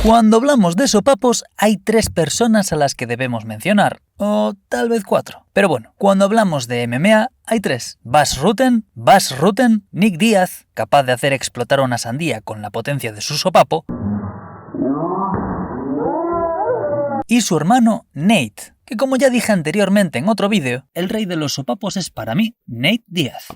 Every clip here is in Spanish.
Cuando hablamos de sopapos, hay 3 personas a las que debemos mencionar, o tal vez 4. Pero bueno, cuando hablamos de MMA, hay 3. Bas Rutten, Nick Diaz, capaz de hacer explotar una sandía con la potencia de su sopapo, y su hermano Nate, que como ya dije anteriormente en otro vídeo, el rey de los sopapos es para mí Nate Diaz.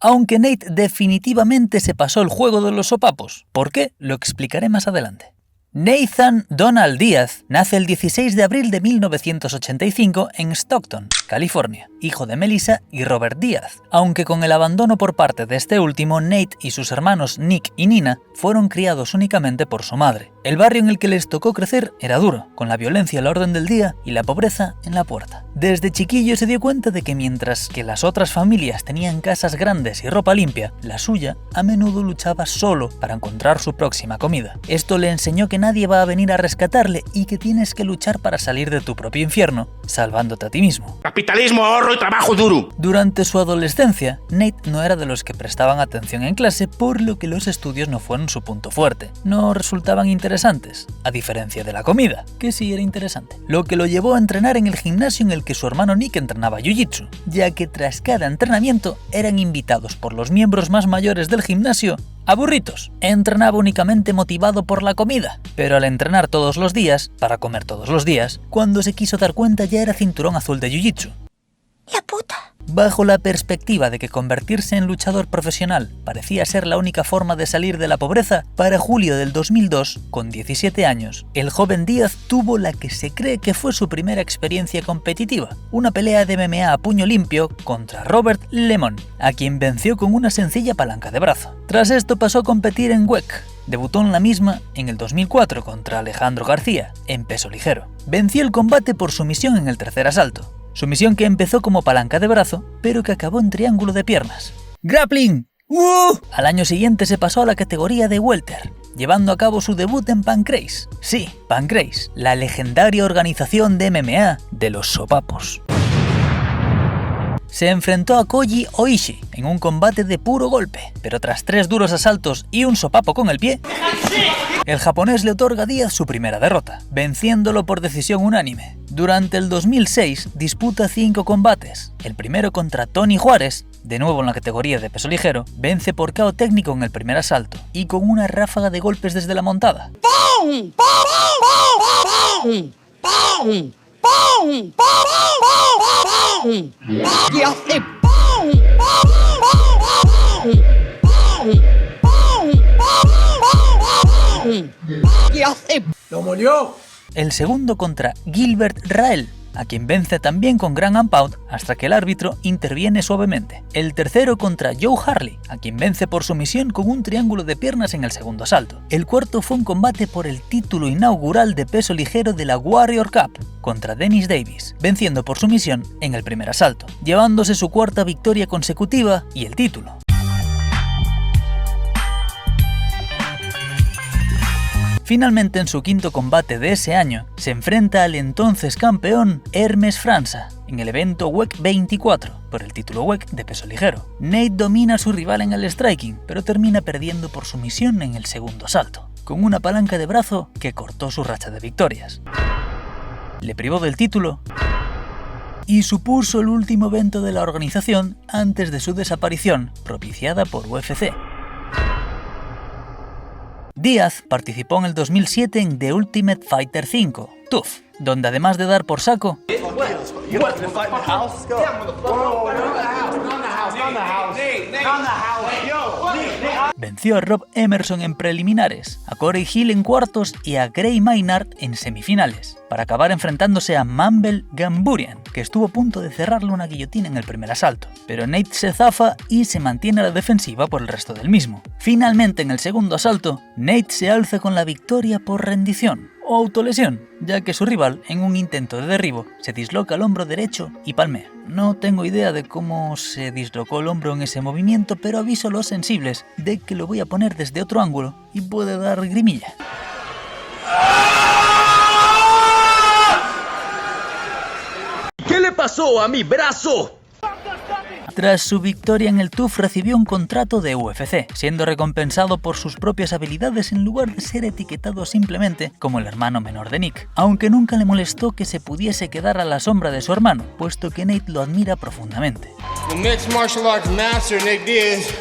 Aunque Nate definitivamente se pasó el juego de los sopapos. ¿Por qué? Lo explicaré más adelante. Nathan Donald Diaz nace el 16 de abril de 1985 en Stockton, California, hijo de Melissa y Robert Diaz, aunque con el abandono por parte de este último, Nate y sus hermanos Nick y Nina fueron criados únicamente por su madre. El barrio en el que les tocó crecer era duro, con la violencia a la orden del día y la pobreza en la puerta. Desde chiquillo se dio cuenta de que mientras que las otras familias tenían casas grandes y ropa limpia, la suya a menudo luchaba solo para encontrar su próxima comida. Esto le enseñó que nadie va a venir a rescatarle y que tienes que luchar para salir de tu propio infierno, salvándote a ti mismo. Capitalismo, ahorro y trabajo duro. Durante su adolescencia, Nate no era de los que prestaban atención en clase, por lo que los estudios no fueron su punto fuerte. No resultaban interesantes, a diferencia de la comida, que sí era interesante. Lo que lo llevó a entrenar en el gimnasio en el que su hermano Nick entrenaba jiu-jitsu, ya que tras cada entrenamiento eran invitados por los miembros más mayores del gimnasio a burritos. Entrenaba únicamente motivado por la comida, pero al entrenar todos los días, para comer todos los días, cuando se quiso dar cuenta ya era cinturón azul de jiu-jitsu. ¡La puta! Bajo la perspectiva de que convertirse en luchador profesional parecía ser la única forma de salir de la pobreza, para julio del 2002, con 17 años, el joven Díaz tuvo la que se cree que fue su primera experiencia competitiva, una pelea de MMA a puño limpio contra Robert Lemon, a quien venció con una sencilla palanca de brazo. Tras esto pasó a competir en WEC. Debutó en la misma en el 2004 contra Alejandro García, en peso ligero. Venció el combate por sumisión en el tercer asalto. Sumisión que empezó como palanca de brazo, pero que acabó en triángulo de piernas. ¡Grappling! Al año siguiente se pasó a la categoría de welter, llevando a cabo su debut en Pancrase. Sí, Pancrase, la legendaria organización de MMA de los sopapos. Se enfrentó a Koji Oishi en un combate de puro golpe, pero tras 3 duros asaltos y un sopapo con el pie, el japonés le otorga a Díaz su primera derrota, venciéndolo por decisión unánime. Durante el 2006 disputa 5 combates. El primero contra Tony Juárez, de nuevo en la categoría de peso ligero, vence por KO técnico en el primer asalto y con una ráfaga de golpes desde la montada. ¡Pum! ¡Pum! ¡Pum! ¡Pum! ¡Pum! Y hace ¡pum! Y hace ¡Lo molió! El segundo contra Gilbert Rael, a quien vence también con Ground and Pound hasta que el árbitro interviene suavemente. El tercero contra Joe Harley, a quien vence por sumisión con un triángulo de piernas en el segundo asalto. El cuarto fue un combate por el título inaugural de peso ligero de la Warrior Cup contra Dennis Davis, venciendo por sumisión en el primer asalto, llevándose su 4ª victoria consecutiva y el título. Finalmente, en su 5º combate de ese año, se enfrenta al entonces campeón Hermes França en el evento WEC 24 por el título WEC de peso ligero. Nate domina a su rival en el striking, pero termina perdiendo por sumisión en el segundo asalto, con una palanca de brazo que cortó su racha de victorias. Le privó del título y supuso el último evento de la organización antes de su desaparición, propiciada por UFC. Díaz participó en el 2007 en The Ultimate Fighter 5, TUF, donde además de dar por saco, venció a Rob Emerson en preliminares, a Corey Hill en cuartos y a Gray Maynard en semifinales, para acabar enfrentándose a Mumble Gamburian, que estuvo a punto de cerrarle una guillotina en el primer asalto, pero Nate se zafa y se mantiene a la defensiva por el resto del mismo. Finalmente, en el segundo asalto, Nate se alza con la victoria por rendición o autolesión, ya que su rival, en un intento de derribo, se disloca el hombro derecho y palmea. No tengo idea de cómo se dislocó el hombro en ese movimiento, pero aviso a los sensibles de que lo voy a poner desde otro ángulo y puede dar grimilla. ¿Qué le pasó a mi brazo? Tras su victoria en el TUF recibió un contrato de UFC, siendo recompensado por sus propias habilidades en lugar de ser etiquetado simplemente como el hermano menor de Nick, aunque nunca le molestó que se pudiese quedar a la sombra de su hermano, puesto que Nate lo admira profundamente. The mixed martial arts master Nick Diaz.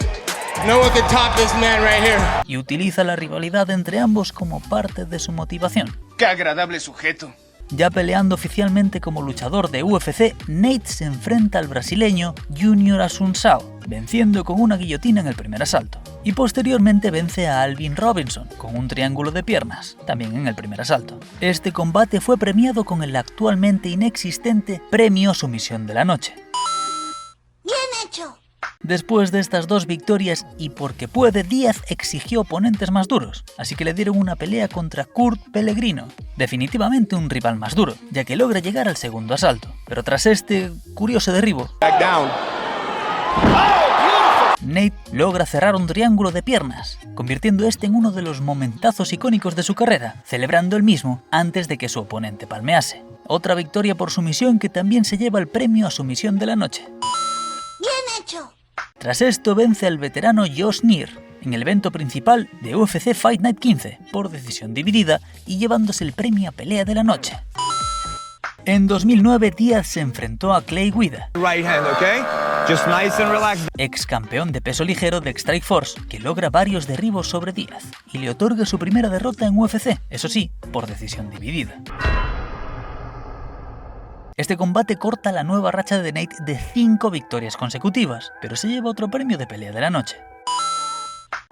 No one can top this man right here. Y utiliza la rivalidad entre ambos como parte de su motivación. Qué agradable sujeto. Ya peleando oficialmente como luchador de UFC, Nate se enfrenta al brasileño Junior Assunção, venciendo con una guillotina en el primer asalto. Y posteriormente vence a Alvin Robinson con un triángulo de piernas, también en el primer asalto. Este combate fue premiado con el actualmente inexistente Premio Sumisión de la Noche. Bien hecho. Después de estas dos victorias y porque puede, Díaz exigió oponentes más duros, así que le dieron una pelea contra Kurt Pellegrino, definitivamente un rival más duro, ya que logra llegar al segundo asalto. Pero tras este curioso derribo, Nate logra cerrar un triángulo de piernas, convirtiendo este en uno de los momentazos icónicos de su carrera, celebrando el mismo antes de que su oponente palmease. Otra victoria por sumisión que también se lleva el premio a Sumisión de la Noche. Bien hecho. Tras esto vence al veterano Josh Neer en el evento principal de UFC Fight Night 15 por decisión dividida y llevándose el premio a Pelea de la Noche. En 2009 Díaz se enfrentó a Clay Guida, ex campeón de peso ligero de Strikeforce, que logra varios derribos sobre Díaz y le otorga su primera derrota en UFC, eso sí, por decisión dividida. Este combate corta la nueva racha de Nate de 5 victorias consecutivas, pero se lleva otro premio de Pelea de la Noche.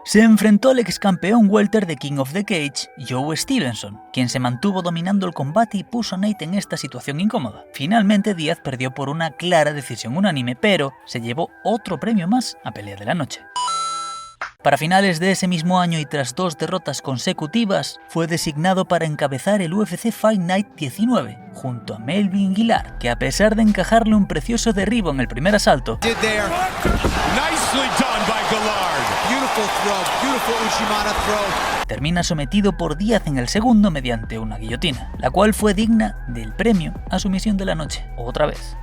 Se enfrentó al ex campeón welter de King of the Cage, Joe Stevenson, quien se mantuvo dominando el combate y puso a Nate en esta situación incómoda. Finalmente Díaz perdió por una clara decisión unánime, pero se llevó otro premio más a Pelea de la Noche. Para finales de ese mismo año y tras 2 derrotas consecutivas, fue designado para encabezar el UFC Fight Night 19, junto a Melvin Guillard, que a pesar de encajarle un precioso derribo en el primer asalto, termina sometido por Díaz en el segundo mediante una guillotina, la cual fue digna del premio a Sumisión de la Noche, otra vez.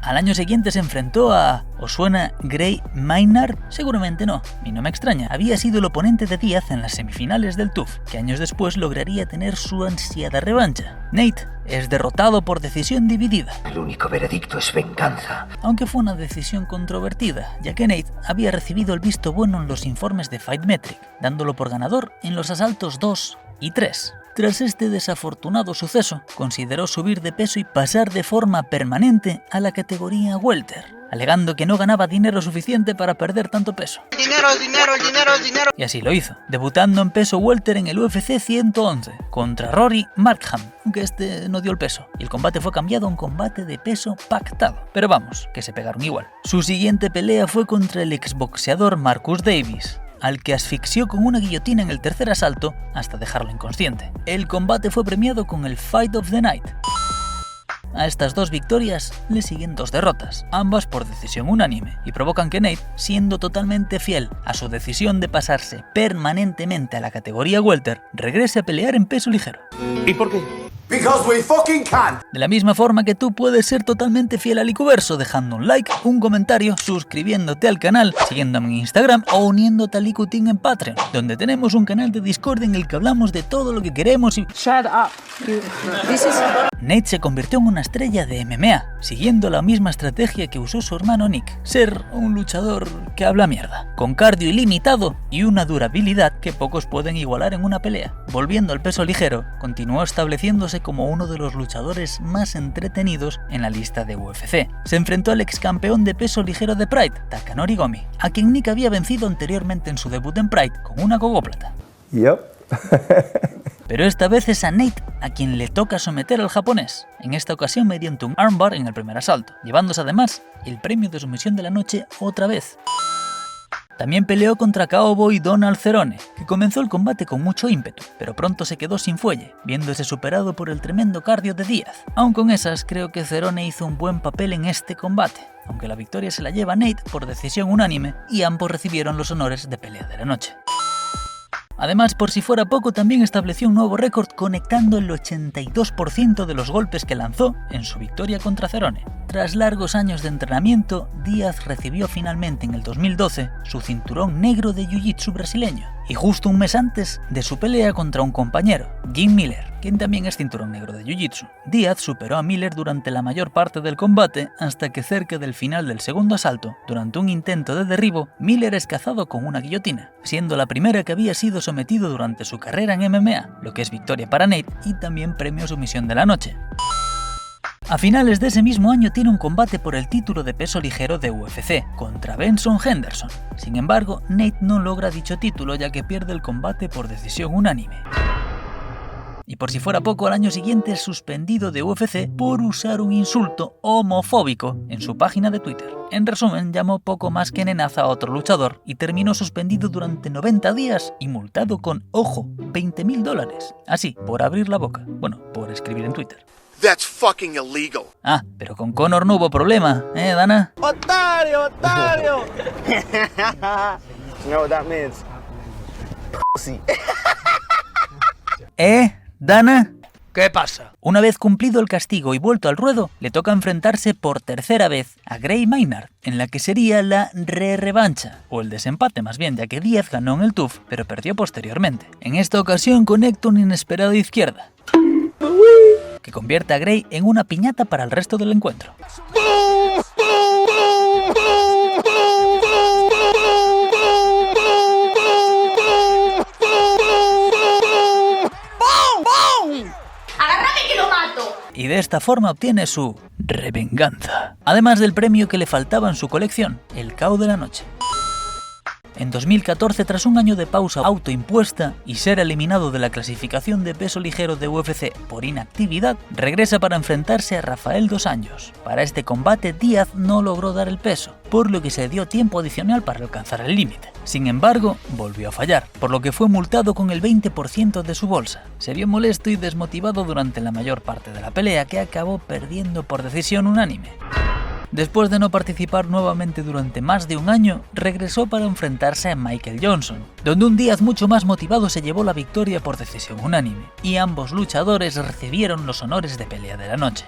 Al año siguiente se enfrentó a... ¿Os suena Gray Maynard? Seguramente no, y no me extraña. Había sido el oponente de Díaz en las semifinales del TUF, que años después lograría tener su ansiada revancha. Nate es derrotado por decisión dividida. El único veredicto es venganza. Aunque fue una decisión controvertida, ya que Nate había recibido el visto bueno en los informes de Fightmetric, dándolo por ganador en los asaltos 2 y 3. Tras este desafortunado suceso, consideró subir de peso y pasar de forma permanente a la categoría welter, alegando que no ganaba dinero suficiente para perder tanto peso. Dinero. Y así lo hizo, debutando en peso welter en el UFC 111 contra Rory Markham, aunque este no dio el peso, y el combate fue cambiado a un combate de peso pactado. Pero vamos, que se pegaron igual. Su siguiente pelea fue contra el exboxeador Marcus Davis, al que asfixió con una guillotina en el tercer asalto hasta dejarlo inconsciente. El combate fue premiado con el Fight of the Night. A estas 2 victorias le siguen 2 derrotas, ambas por decisión unánime, y provocan que Nate, siendo totalmente fiel a su decisión de pasarse permanentemente a la categoría welter, regrese a pelear en peso ligero. ¿Y por qué? Because we fucking can. De la misma forma que tú puedes ser totalmente fiel al Icuverso dejando un like, un comentario, suscribiéndote al canal, siguiéndome en Instagram o uniéndote al IcuTeam en Patreon, donde tenemos un canal de Discord en el que hablamos de todo lo que queremos y... Shut up. Nate se convirtió en una estrella de MMA, siguiendo la misma estrategia que usó su hermano Nick, ser un luchador que habla mierda, con cardio ilimitado y una durabilidad que pocos pueden igualar en una pelea. Volviendo al peso ligero, continuó estableciéndose como uno de los luchadores más entretenidos en la lista de UFC. Se enfrentó al ex campeón de peso ligero de Pride, Takanori Gomi, a quien Nick había vencido anteriormente en su debut en Pride con una gogóplata. Pero esta vez es a Nate a quien le toca someter al japonés, en esta ocasión mediante un armbar en el primer asalto, llevándose además el premio de sumisión de la noche otra vez. También peleó contra Cowboy Donald Cerrone, que comenzó el combate con mucho ímpetu, pero pronto se quedó sin fuelle, viéndose superado por el tremendo cardio de Díaz. Aun con esas, creo que Cerrone hizo un buen papel en este combate, aunque la victoria se la lleva Nate por decisión unánime y ambos recibieron los honores de pelea de la noche. Además, por si fuera poco, también estableció un nuevo récord conectando el 82% de los golpes que lanzó en su victoria contra Cerrone. Tras largos años de entrenamiento, Díaz recibió finalmente en el 2012 su cinturón negro de Jiu-Jitsu brasileño, y justo un mes antes de su pelea contra un compañero, Jim Miller, quien también es cinturón negro de Jiu-Jitsu. Díaz superó a Miller durante la mayor parte del combate hasta que cerca del final del segundo asalto, durante un intento de derribo, Miller es cazado con una guillotina, siendo la primera que había sido sometido durante su carrera en MMA, lo que es victoria para Nate y también premio sumisión de la noche. A finales de ese mismo año tiene un combate por el título de peso ligero de UFC contra Benson Henderson. Sin embargo, Nate no logra dicho título ya que pierde el combate por decisión unánime. Y por si fuera poco, al año siguiente es suspendido de UFC por usar un insulto homofóbico en su página de Twitter. En resumen, llamó poco más que nenaza a otro luchador y terminó suspendido durante 90 días y multado con, ojo, $20,000. Así, por abrir la boca. Bueno, por escribir en Twitter. That's fucking illegal. Ah, pero con Conor no hubo problema, Dana? ¡Otario, otario! You know what that means? Pussy. ¿Dana? ¿Qué pasa? Una vez cumplido el castigo y vuelto al ruedo, le toca enfrentarse por tercera vez a Gray Maynard, en la que sería la revancha, o el desempate más bien, ya que Díaz ganó en el TUF, pero perdió posteriormente. En esta ocasión conecta una inesperada izquierda, que convierte a Gray en una piñata para el resto del encuentro. ¡Agárrame que lo mato! Y de esta forma obtiene su revenganza, además del premio que le faltaba en su colección, el KO de la noche. En 2014, tras un año de pausa autoimpuesta y ser eliminado de la clasificación de peso ligero de UFC por inactividad, regresa para enfrentarse a Rafael Dos Anjos. Para este combate, Díaz no logró dar el peso, por lo que se dio tiempo adicional para alcanzar el límite. Sin embargo, volvió a fallar, por lo que fue multado con el 20% de su bolsa. Se vio molesto y desmotivado durante la mayor parte de la pelea, que acabó perdiendo por decisión unánime. Después de no participar nuevamente durante más de un año, regresó para enfrentarse a Michael Johnson, donde un Díaz mucho más motivado se llevó la victoria por decisión unánime, y ambos luchadores recibieron los honores de pelea de la noche.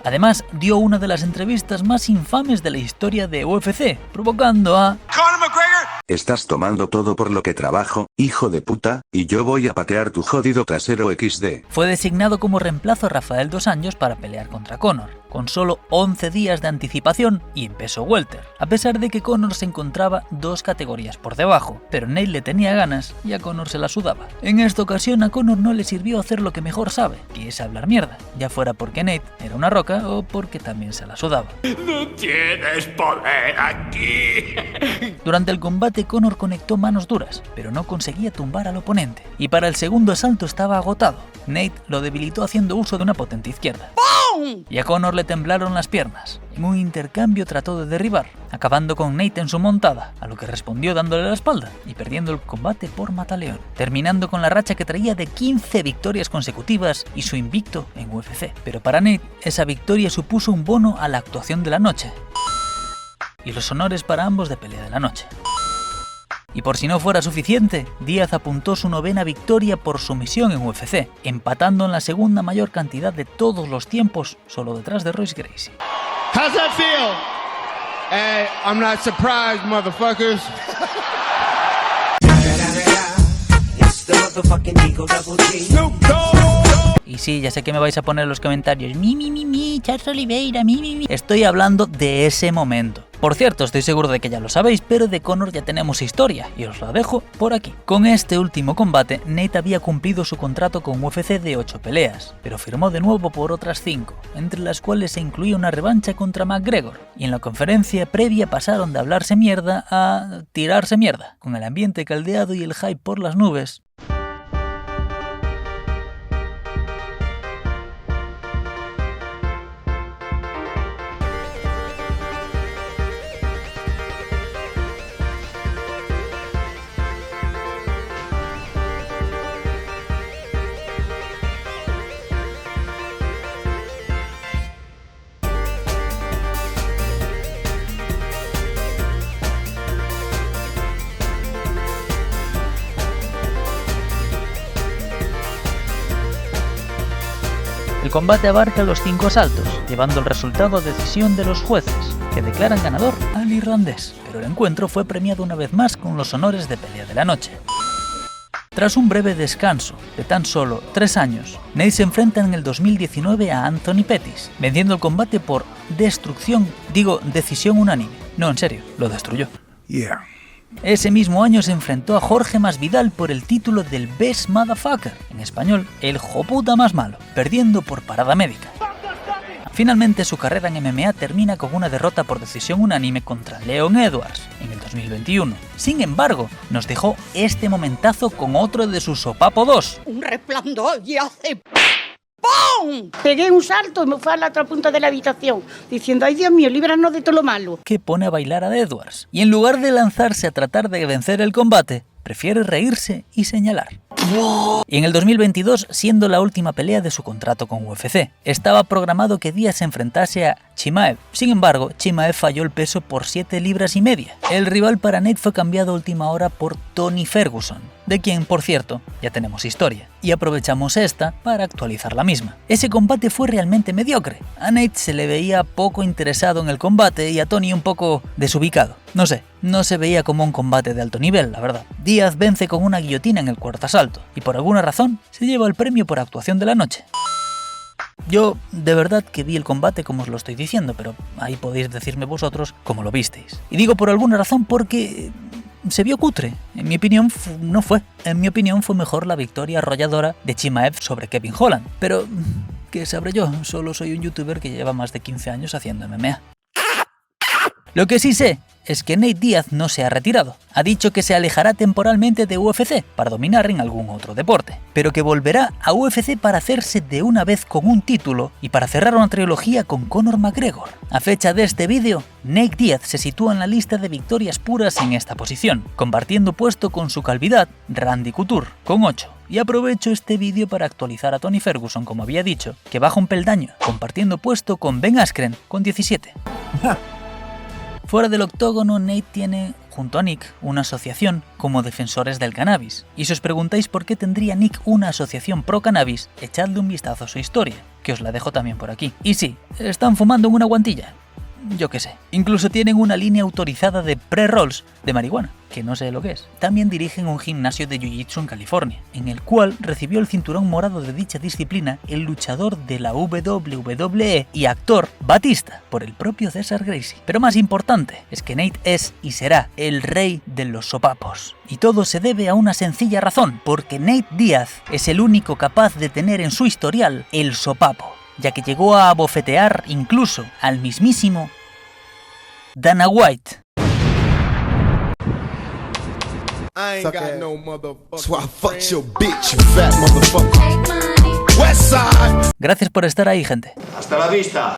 Además, dio una de las entrevistas más infames de la historia de UFC, provocando a Conor McGregor. Estás tomando todo por lo que trabajo, hijo de puta, y yo voy a patear tu jodido trasero XD. Fue designado como reemplazo a Rafael Dos Anjos para pelear contra Conor, con solo 11 días de anticipación y en peso welter, a pesar de que Conor se encontraba 2 categorías por debajo, pero Nate le tenía ganas y a Conor se la sudaba. En esta ocasión a Conor no le sirvió hacer lo que mejor sabe, que es hablar mierda, ya fuera porque Nate era una roca o porque también se la sudaba. No tienes poder aquí. Durante el combate Conor conectó manos duras, pero no conseguía tumbar al oponente, y para el segundo asalto estaba agotado. Nate lo debilitó haciendo uso de una potente izquierda. Y a Conor le temblaron las piernas. En un intercambio trató de derribar, acabando con Nate en su montada, a lo que respondió dándole la espalda y perdiendo el combate por mataleón, terminando con la racha que traía de 15 victorias consecutivas y su invicto en UFC. Pero para Nate, esa victoria supuso un bono a la actuación de la noche y los honores para ambos de pelea de la noche. Y por si no fuera suficiente, Díaz apuntó su 9ª victoria por sumisión en UFC, empatando en la segunda mayor cantidad de todos los tiempos, solo detrás de Royce Gracie. How's that feel? Hey, I'm not surprised, motherfuckers. Y sí, ya sé que me vais a poner en los comentarios Charles Oliveira, Estoy hablando de ese momento. Por cierto, estoy seguro de que ya lo sabéis, pero de Conor ya tenemos historia y os la dejo por aquí. Con este último combate, Nate había cumplido su contrato con UFC de 8 peleas, pero firmó de nuevo por otras 5, entre las cuales se incluía una revancha contra McGregor. Y en la conferencia previa pasaron de hablarse mierda a tirarse mierda. Con el ambiente caldeado y el hype por las nubes, El combate abarca los 5 asaltos, llevando el resultado a decisión de los jueces, que declaran ganador al irlandés, pero el encuentro fue premiado una vez más con los honores de pelea de la noche. Tras un breve descanso de tan solo 3 años, Nate se enfrenta en el 2019 a Anthony Pettis, venciendo el combate por decisión unánime. No, en serio, lo destruyó. Ese mismo año se enfrentó a Jorge Masvidal por el título del Best Motherfucker, en español, el joputa más malo, perdiendo por parada médica. Finalmente su carrera en MMA termina con una derrota por decisión unánime contra Leon Edwards en el 2021. Sin embargo, nos dejó este momentazo con otro de sus Sopapo 2. Un resplandor y hace ¡pum! Pegué un salto y me fui a la otra punta de la habitación, diciendo, ay Dios mío, líbranos de todo lo malo. Que pone a bailar a Edwards. Y en lugar de lanzarse a tratar de vencer el combate, prefiere reírse y señalar. Y en el 2022, siendo la última pelea de su contrato con UFC, estaba programado que Díaz se enfrentase a Chimaev. Sin embargo, Chimaev falló el peso por 7,5 libras. El rival para Nate fue cambiado a última hora por Tony Ferguson, de quien, por cierto, ya tenemos historia, y aprovechamos esta para actualizar la misma. Ese combate fue realmente mediocre. A Nate se le veía poco interesado en el combate y a Tony un poco desubicado. No sé, no se veía como un combate de alto nivel, la verdad. Díaz vence con una guillotina en el cuarto asalto, y por alguna razón se lleva el premio por actuación de la noche. Yo de verdad que vi el combate como os lo estoy diciendo, pero ahí podéis decirme vosotros cómo lo visteis. Y digo por alguna razón porque se vio cutre. En mi opinión no fue. En mi opinión fue mejor la victoria arrolladora de Chimaev sobre Kevin Holland. Pero, ¿qué sabré yo? Solo soy un youtuber que lleva más de 15 años haciendo MMA. Lo que sí sé es que Nate Díaz no se ha retirado. Ha dicho que se alejará temporalmente de UFC para dominar en algún otro deporte, pero que volverá a UFC para hacerse de una vez con un título y para cerrar una trilogía con Conor McGregor. A fecha de este vídeo, Nate Díaz se sitúa en la lista de victorias puras en esta posición, compartiendo puesto con su calvidad Randy Couture, con 8. Y aprovecho este vídeo para actualizar a Tony Ferguson, como había dicho, que baja un peldaño, compartiendo puesto con Ben Askren con 17. Fuera del octógono, Nate tiene, junto a Nick, una asociación como defensores del cannabis. Y si os preguntáis por qué tendría Nick una asociación pro cannabis, echadle un vistazo a su historia, que os la dejo también por aquí. Y sí, están fumando en una guantilla. Yo qué sé. Incluso tienen una línea autorizada de pre-rolls de marihuana, que no sé lo que es. También dirigen un gimnasio de jiu-jitsu en California, en el cual recibió el cinturón morado de dicha disciplina el luchador de la WWE y actor Batista, por el propio César Gracie. Pero más importante es que Nate es y será el rey de los sopapos. Y todo se debe a una sencilla razón, porque Nate Díaz es el único capaz de tener en su historial el sopapo, ya que llegó a abofetear incluso al mismísimo Dana White. I ain't got no motherfucker. So I fucked your bitch, you fat motherfucker. Westside. Gracias por estar ahí, gente. Hasta la vista.